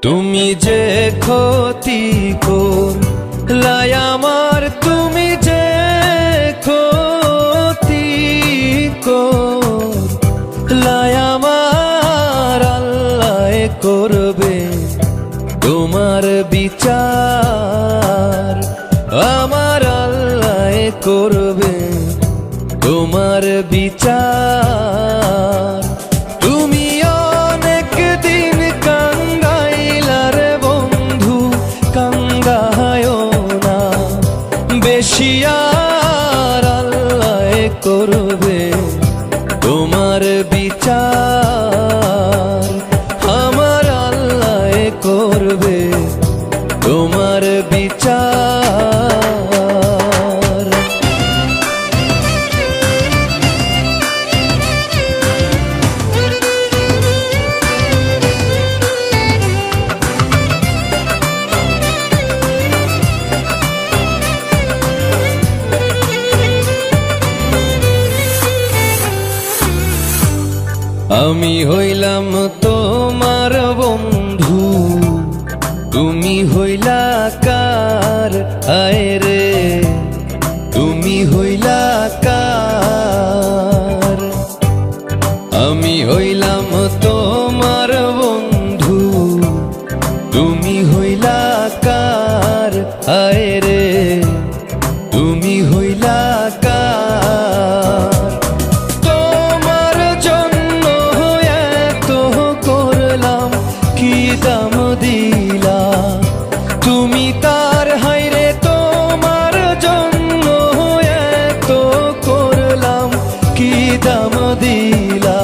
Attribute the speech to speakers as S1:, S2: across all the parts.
S1: তুমি যে ক্ষতি করলাই আমার, তুমি যে ক্ষতি করলাই আমার, আল্লাহ করবে তোমার বিচার। আমার আল্লাহ করবে তোমার বিচার। তুমি অনেক দিন কান্দাইলার বন্ধু, কান্দায়ও না বেশি, আর আল্লাহ করবে তোমার বিচার। আমার আল্লাহ করবে তোমার বিচার। আমি হইলাম তোমার বন্ধু, তুমি হইলা কার? আয় রে তুমি হইলা কার? আমি হইলাম তোমার বন্ধু, তুমি হইলা কার? আয় রে তুমি হইলা কার? দাম দিলা তুমি তার, হাইরে তোমার জন্য এত করলাম কি দাম দিলা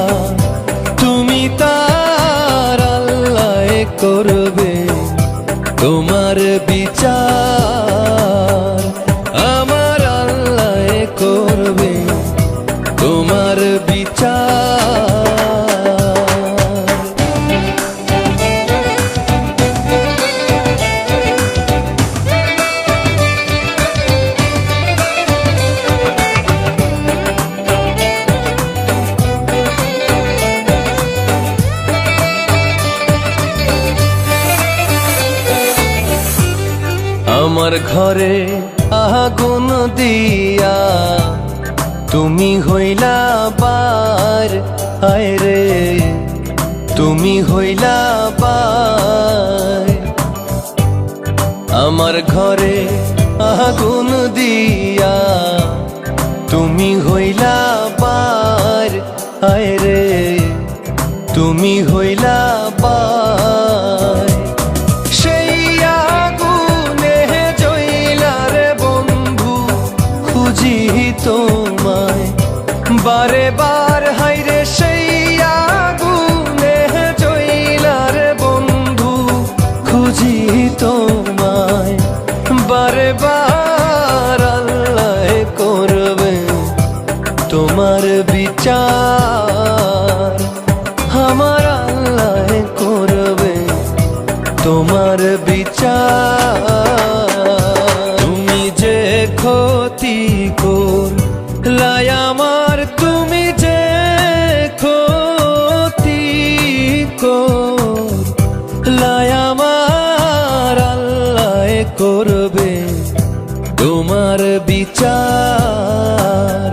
S1: তুমি তার। আল্লাহ করবে তোমার বিচার। আমার আল্লাহ করবে তোমার বিচার। আমার ঘরে আগুন দিয়া তুমি হইলা বার, আয় রে তুমি হইলা বার। আমার ঘরে আগুন দিয়া তুমি হইলা বার, আয় রে তুমি হইলা বার। তোমায় বারে বার, হাইরে সেই আগুনে জইলার বন্ধু, খুঁজি তোমায় বারে বার। আল্লাহ করবে তোমার বিচার। আমার আল্লাহ করবে তোমার বিচার। তুমি যে ক্ষতি করলাই আমার, তুমি যে ক্ষতি করলাই আমার, আল্লাহ করবে তোমার বিচার।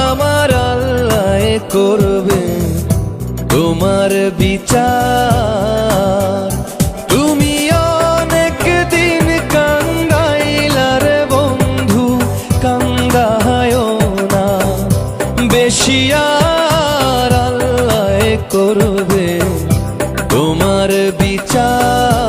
S1: আমার আল্লাহ করবে তোমার বিচার। তুমি অনেক দিন কান্দাইলার বন্ধু, কান্দায়ও না বেশি, আর আল্লাহ করবে তোমার বিচার।